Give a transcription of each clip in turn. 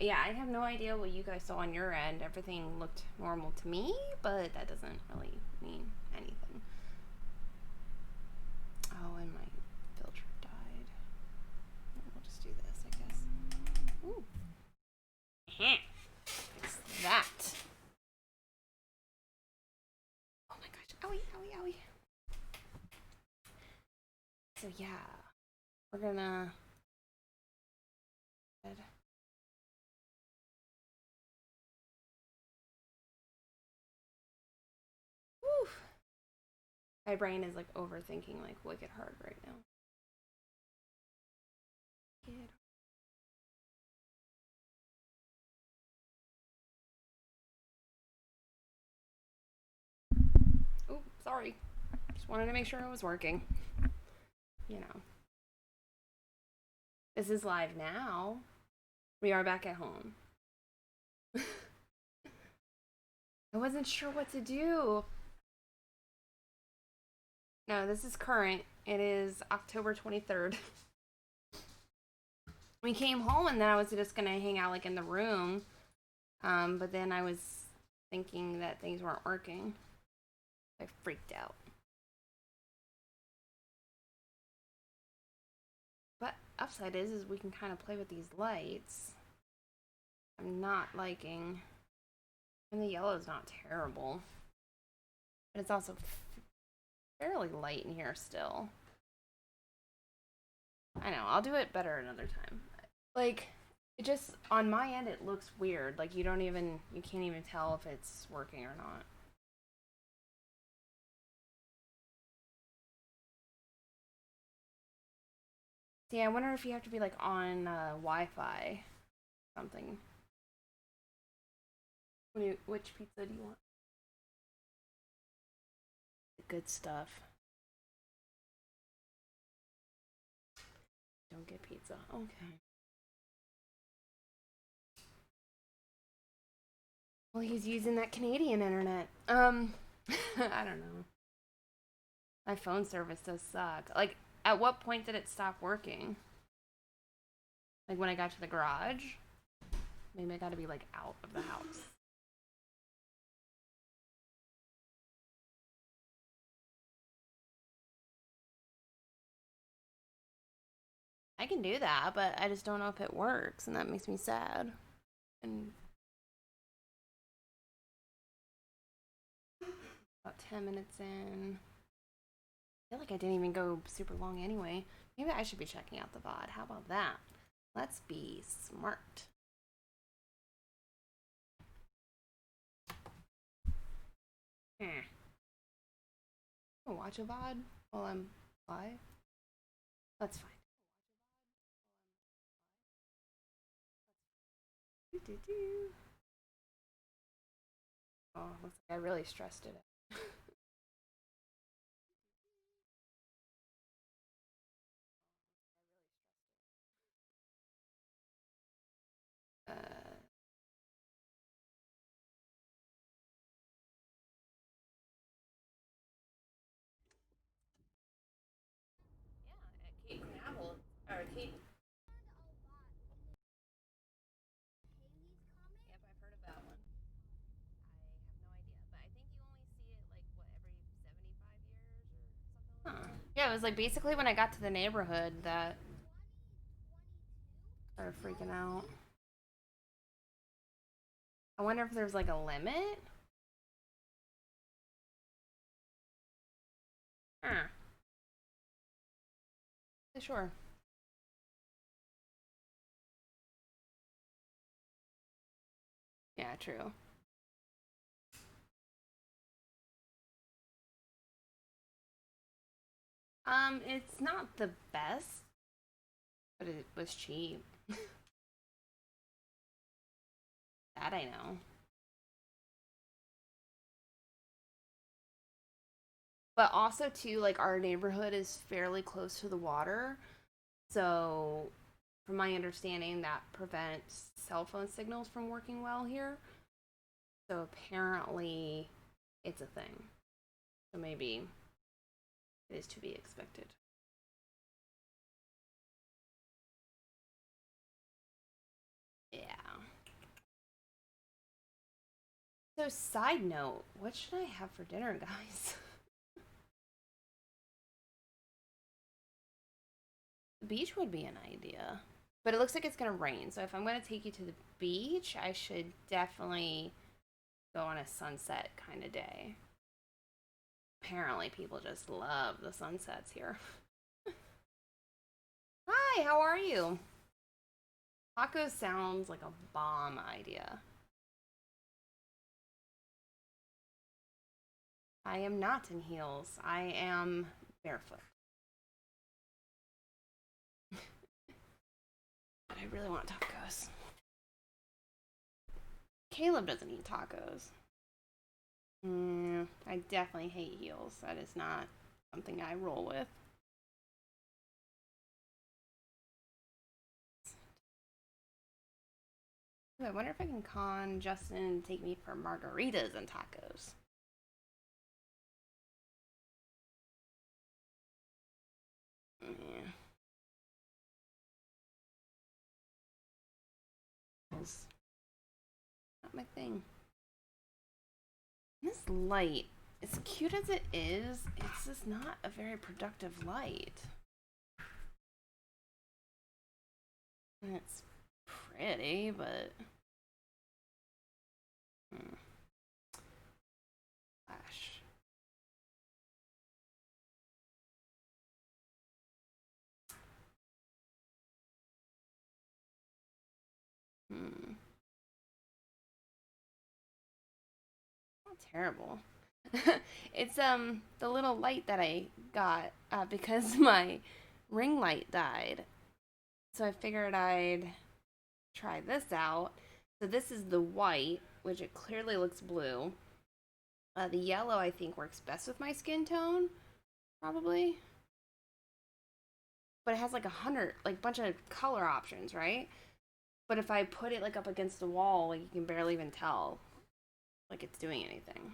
Yeah, I have no idea what you guys saw on your end. Everything looked normal to me, but that doesn't really mean anything. Oh, and my filter died. We'll just do this, I guess. Ooh. Fix that. Oh my gosh. Owie, owie, owie. So yeah, we're gonna... Woo. My brain is like overthinking like wicked hard right now. Oh, sorry. Just wanted to make sure it was working. You know. This is live now. We are back at home. I wasn't sure what to do. No, this is current. It is October 23rd. We came home and then I was just gonna hang out like in the room. But then I was thinking that things weren't working. I freaked out. But upside is we can kind of play with these lights. I'm not liking, and the yellow is not terrible, but it's also fairly light in here still. I know, I'll do it better another time. Like, it just, on my end, it looks weird. Like, you can't even tell if it's working or not. See, I wonder if you have to be, like, on Wi-Fi something. Which pizza do you want? The good stuff. Don't get pizza. Okay. Well, he's using that Canadian internet. I don't know. My phone service does suck. Like, at what point did it stop working? Like, when I got to the garage? Maybe I gotta be, like, out of the house. I can do that, but I just don't know if it works, and that makes me sad. And about 10 minutes in. I feel like I didn't even go super long anyway. Maybe I should be checking out the VOD. How about that? Let's be smart. Watch a VOD while I'm live? That's fine. Oh, looks like I really stressed it out. uh, yeah, at Cape Canaveral, or Cape. Yep, I've heard of that one. I have no idea, but I think you only see it like what every 75 years or something. Huh. Yeah, it was like basically when I got to the neighborhood that I started freaking out. I wonder if there's like a limit. Huh. Sure. Yeah, true. It's not the best, but it was cheap. That I know. But also too, like our neighborhood is fairly close to the water. So from my understanding that prevents cell phone signals from working well here. So apparently it's a thing. So maybe it is to be expected. So, side note, what should I have for dinner, guys? The beach would be an idea. But it looks like it's going to rain. So, if I'm going to take you to the beach, I should definitely go on a sunset kind of day. Apparently, people just love the sunsets here. Hi, how are you? Tacos sounds like a bomb idea. I am not in heels. I am barefoot. But I really want tacos. Caleb doesn't eat tacos. I definitely hate heels. That is not something I roll with. Ooh, I wonder if I can con Justin to take me for margaritas and tacos. Yeah. It's not my thing. This light, as cute as it is, it's just not a very productive light. And it's pretty, but flash. Not terrible. It's the little light that I got because my ring light died. So I figured I'd try this out. So this is the white, which it clearly looks blue. The yellow I think works best with my skin tone, probably. But it has like 100, like bunch of color options, right? But if I put it like up against the wall, like you can barely even tell like it's doing anything.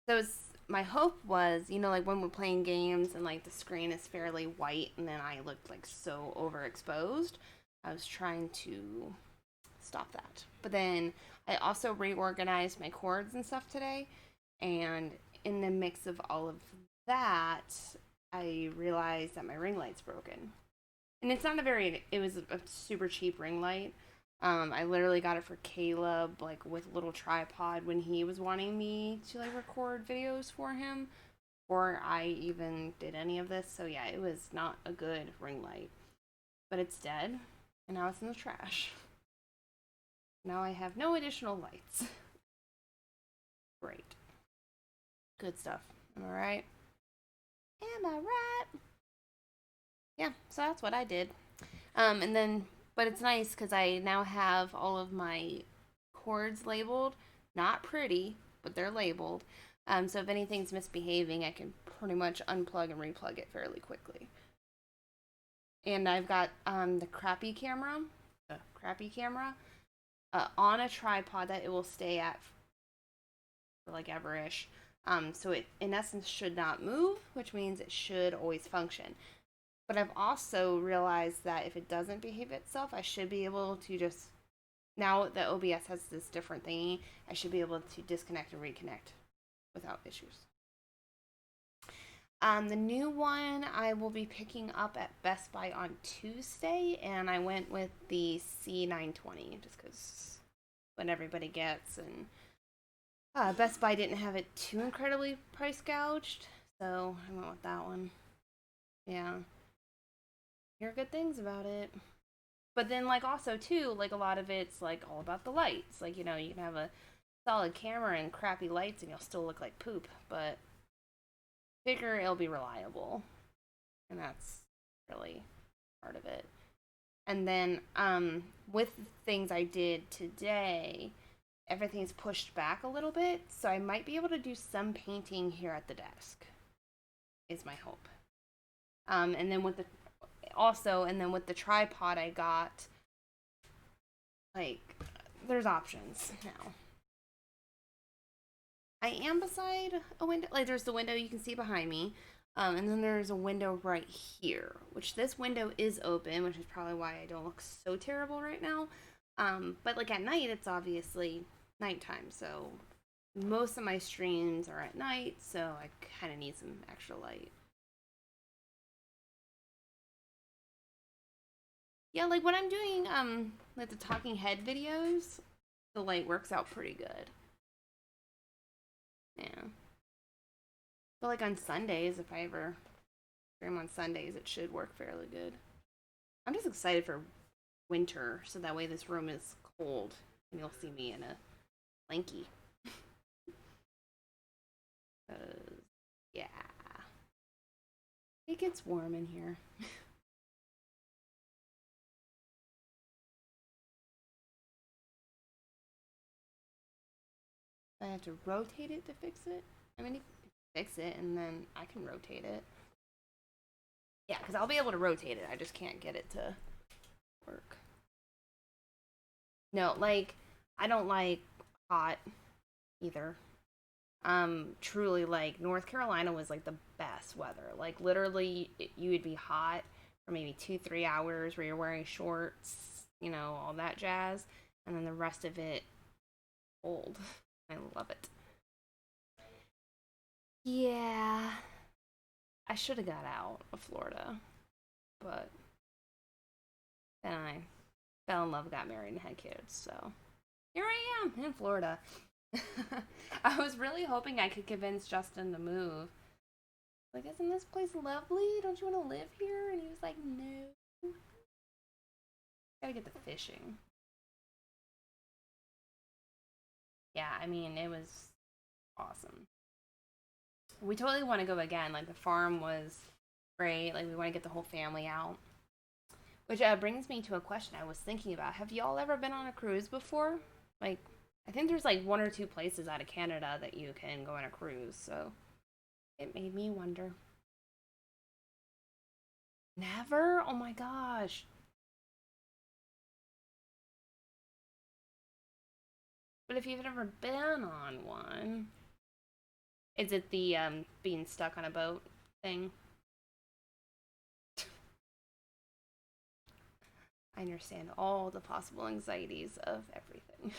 So it's, my hope was, like when we're playing games and like the screen is fairly white and then I looked like so overexposed, I was trying to stop that. But then I also reorganized my cords and stuff today, and in the mix of all of that, I realized that my ring light's broken. And it's not a very, it was a super cheap ring light. I literally got it for Caleb, like with a little tripod when he was wanting me to like record videos for him, before I even did any of this. So yeah, it was not a good ring light, but it's dead, and now it's in the trash. Now I have no additional lights. Great, good stuff. Am I right? Am I right? Yeah, so that's what I did. And then, but it's nice because I now have all of my cords labeled. Not pretty, but they're labeled. So if anything's misbehaving, I can pretty much unplug and replug it fairly quickly. And I've got the crappy camera, on a tripod that it will stay at for like ever-ish. So it, in essence, should not move, which means it should always function. But I've also realized that if it doesn't behave itself, I should be able to just, now that OBS has this different thingy, I should be able to disconnect and reconnect without issues. The new one I will be picking up at Best Buy on Tuesday, and I went with the C920 just because what everybody gets, and Best Buy didn't have it too incredibly price gouged, so I went with that one. Yeah. Hear good things about it. But then, like, also, too, like, a lot of it's, like, all about the lights. Like, you can have a solid camera and crappy lights and you'll still look like poop, but figure it'll be reliable. And that's really part of it. And then, with the things I did today, everything's pushed back a little bit, so I might be able to do some painting here at the desk, is my hope. And then with the tripod I got, like, there's options now. I am beside a window, like there's the window you can see behind me, and then there's a window right here, which this window is open, which is probably why I don't look so terrible right now. But like at night, it's obviously nighttime, so most of my streams are at night, so I kind of need some extra light. Yeah, like when I'm doing like the talking head videos, the light works out pretty good. Yeah. But like on Sundays, if I ever stream on Sundays, it should work fairly good. I'm just excited for winter, so that way this room is cold and you'll see me in a blankie. Yeah. It gets warm in here. I have to rotate it to fix it. I mean, you can fix it and then I can rotate it. Yeah, because I'll be able to rotate it. I just can't get it to work. No, like, I don't like hot either. Truly, like, North Carolina was like the best weather. Like, literally, you would be hot for maybe 2-3 hours where you're wearing shorts, you know, all that jazz. And then the rest of it, cold. I love it. Yeah. I should have got out of Florida. But then I fell in love, got married, and had kids. So here I am in Florida. I was really hoping I could convince Justin to move. Like, isn't this place lovely? Don't you want to live here? And he was like, no. Gotta get the fishing. Yeah, I mean, it was awesome. We totally want to go again. Like, the farm was great. Like, we want to get the whole family out. Which brings me to a question I was thinking about. Have y'all ever been on a cruise before? Like, I think there's like 1 or 2 places out of Canada that you can go on a cruise, so it made me wonder. Never? Oh my gosh. But if you've never been on one, is it the being stuck on a boat thing? I understand all the possible anxieties of everything.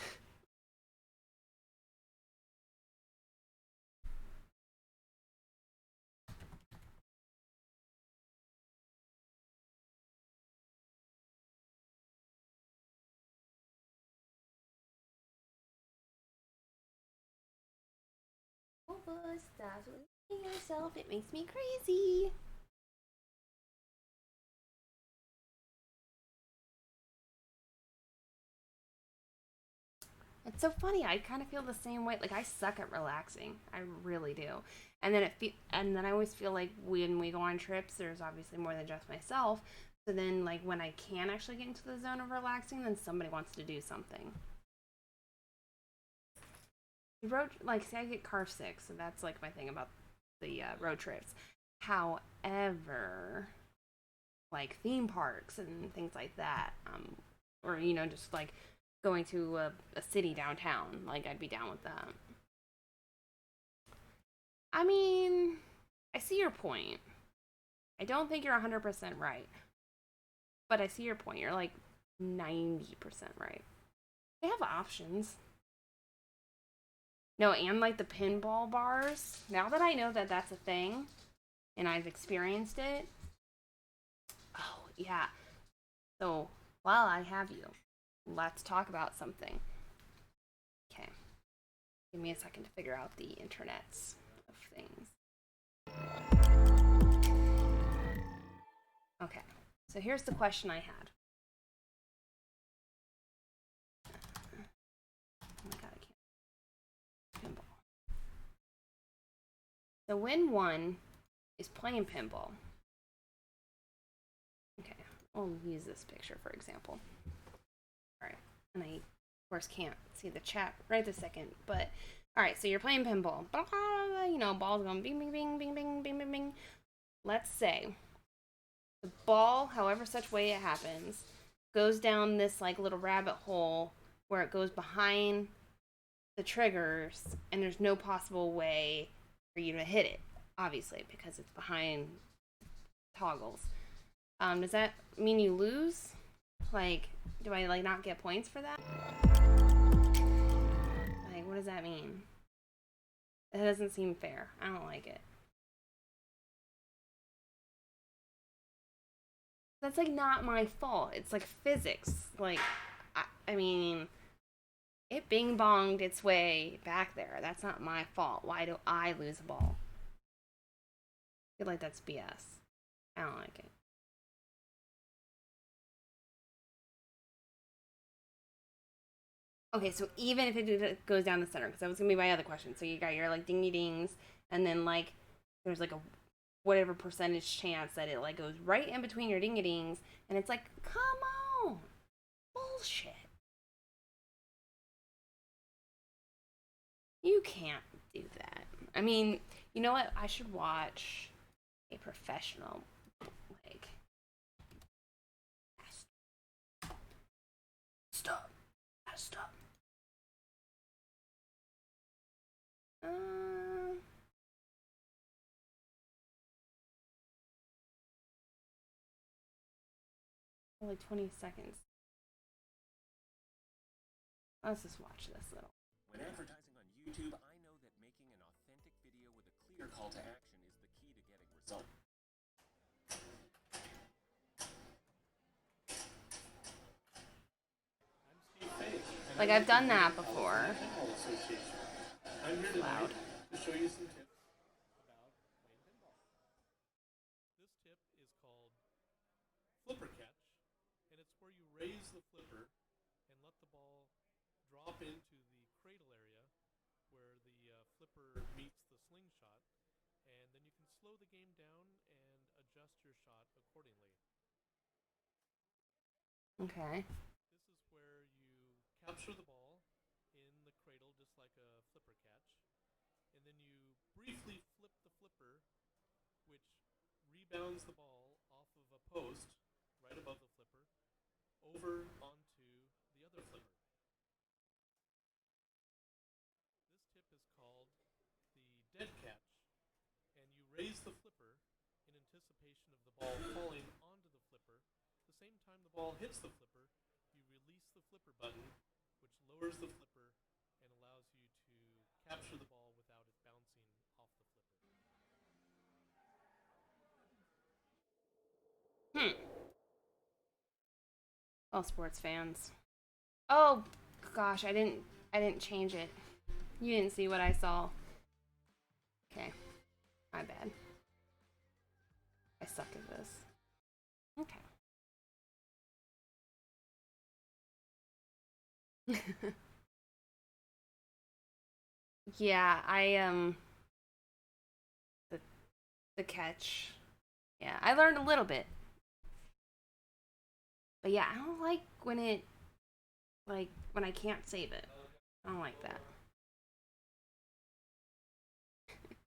Oh, stop believing yourself. It makes me crazy. It's so funny. I kind of feel the same way. Like, I suck at relaxing. I really do. And then and then I always feel like when we go on trips, there's obviously more than just myself. So then, like, when I can actually get into the zone of relaxing, then somebody wants to do something. Road, like, say I get car sick, so that's like my thing about the road trips. However, like theme parks and things like that, or you know, just like going to a city downtown, like I'd be down with that. I mean, I see your point. I don't think you're 100% right, but I see your point. You're like 90% right. They have options. No, and like the pinball bars. Now that I know that that's a thing and I've experienced it. Oh, yeah. So, while I have you, let's talk about something. Okay. Give me a second to figure out the internets of things. Okay. So, here's the question I had. Oh my god, I can't. Pinball. So when one is playing pinball, okay, I'll use this picture for example. All right, and I, of course, can't see the chat right this second, but all right, so you're playing pinball, you know, balls going bing, bing, bing, bing, bing, bing, bing, bing. Let's say the ball, however such way it happens, goes down this like little rabbit hole where it goes behind the triggers, and there's no possible way for you to hit it, obviously, because it's behind toggles. Does that mean you lose? Like, do I like not get points for that? what does that mean? It doesn't seem fair. I don't like it. That's like not my fault. It's like physics. Like, I mean, it bing bonged its way back there. That's not my fault. Why do I lose a ball? I feel like that's BS. I don't like it. Okay, so even if it goes down the center, because that was gonna be my other question. So you got your like dingy dings, and then like there's like a whatever percentage chance that it like goes right in between your dingy dings, and it's like, come on, bullshit. You can't do that. I mean, you know what? I should watch a professional like stop, stop. Uh, like 20 seconds. Let's just watch this little. When advertising on YouTube, I know that making an authentic video with a clear call to action is the key to getting results. Like I've done that before. I'm here Loud. to show you some tips about playing pinball. This tip is called flipper catch, and it's where you raise the flipper and let the ball drop into the cradle area where the flipper meets the slingshot, and then you can slow the game down and adjust your shot accordingly. Okay. This is where you capture the ball in the cradle just like a flipper catch, and then you briefly flip the flipper, which rebounds the ball off of a post right above the flipper over onto the other flipper. This tip is called the dead catch, and you raise the flipper in anticipation of the ball falling onto the flipper. The same time the ball hits the flipper, you release the flipper button, which lowers the flipper and allows you to capture the ball without it bouncing off the flipper. All sports fans. Oh gosh, I didn't change it. You didn't see what I saw. Okay. My bad. I suck at this. Okay. Yeah, the the catch. Yeah, I learned a little bit. But yeah, I don't like when it like when I can't save it. I don't like that.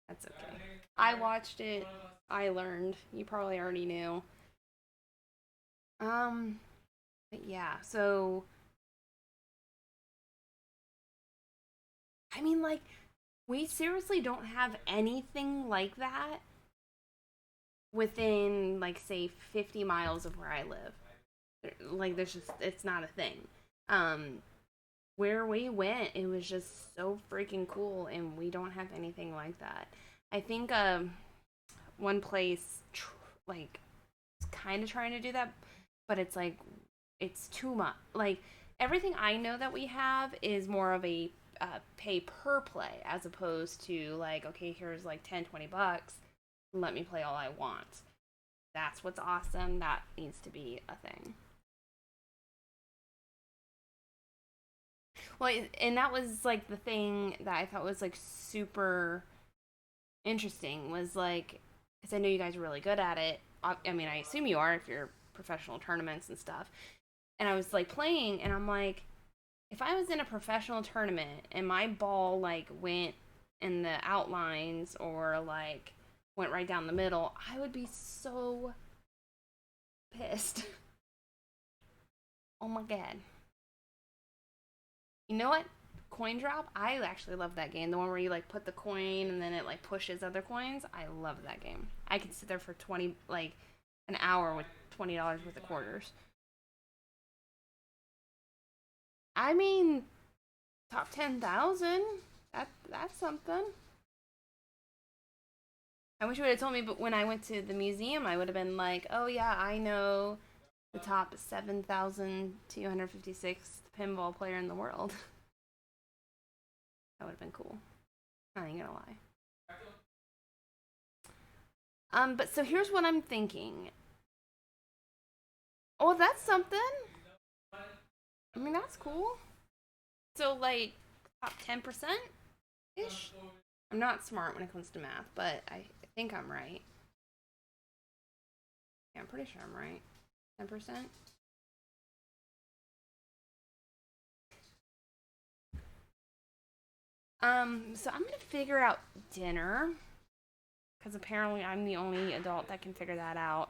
That's okay. I watched it. I learned. You probably already knew. But yeah, so I mean like we seriously don't have anything like that within like say 50 miles of where I live. Like there's just it's not a thing. Um where we went, it was just so freaking cool and we don't have anything like that. I think one place like kind of trying to do that, but it's like it's too much. Like everything I know that we have is more of a pay per play as opposed to like okay here's like 10-20 bucks, let me play all I want. That's what's awesome. That needs to be a thing. Well, and that was like the thing that I thought was like super interesting was like because I know you guys are really good at it. I mean, I assume you are if you're professional tournaments and stuff. And I was like playing, and I'm like, if I was in a professional tournament and my ball like went in the outlines or like went right down the middle, I would be so pissed. Oh my god. You know what? Coin drop. I actually love that game. The one where you like put the coin and then it like pushes other coins. I love that game. I could sit there for 20 like an hour with $20 worth of quarters. I mean, Top 10,000. That's something. I wish you would have told me, but when I went to the museum, I would have been like, oh yeah, I know the top 7,256th pinball player in the world. That would have been cool. I ain't gonna lie. But so here's what I'm thinking. Oh, that's something. I mean, that's cool. So, like, top 10% ish? I'm not smart when it comes to math, but I think I'm right. Yeah, I'm pretty sure I'm right. 10%? So I'm gonna figure out dinner. Because apparently I'm the only adult that can figure that out.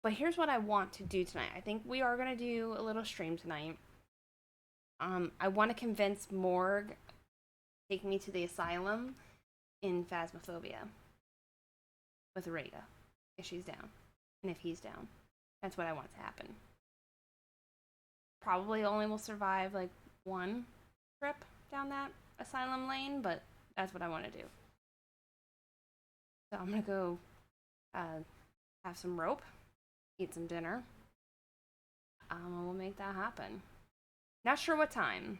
But here's what I want to do tonight. I think we are gonna do a little stream tonight. I want to convince Morg to take me to the asylum in Phasmophobia with Rita, if she's down, and if he's down. That's what I want to happen. Probably only will survive like one trip down that asylum lane, but that's what I want to do. So I'm gonna go have some rope, eat some dinner. We'll make that happen. Not sure what time.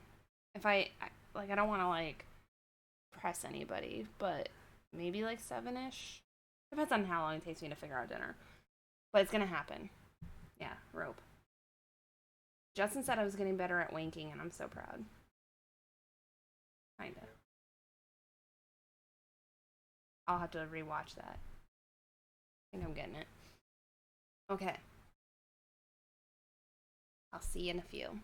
If I don't want to like press anybody, but maybe like 7ish. Depends on how long it takes me to figure out dinner. But it's gonna happen. Yeah, rope. Justin said I was getting better at wanking, and I'm so proud. Kinda. I'll have to rewatch that. I think I'm getting it. Okay. I'll see you in a few.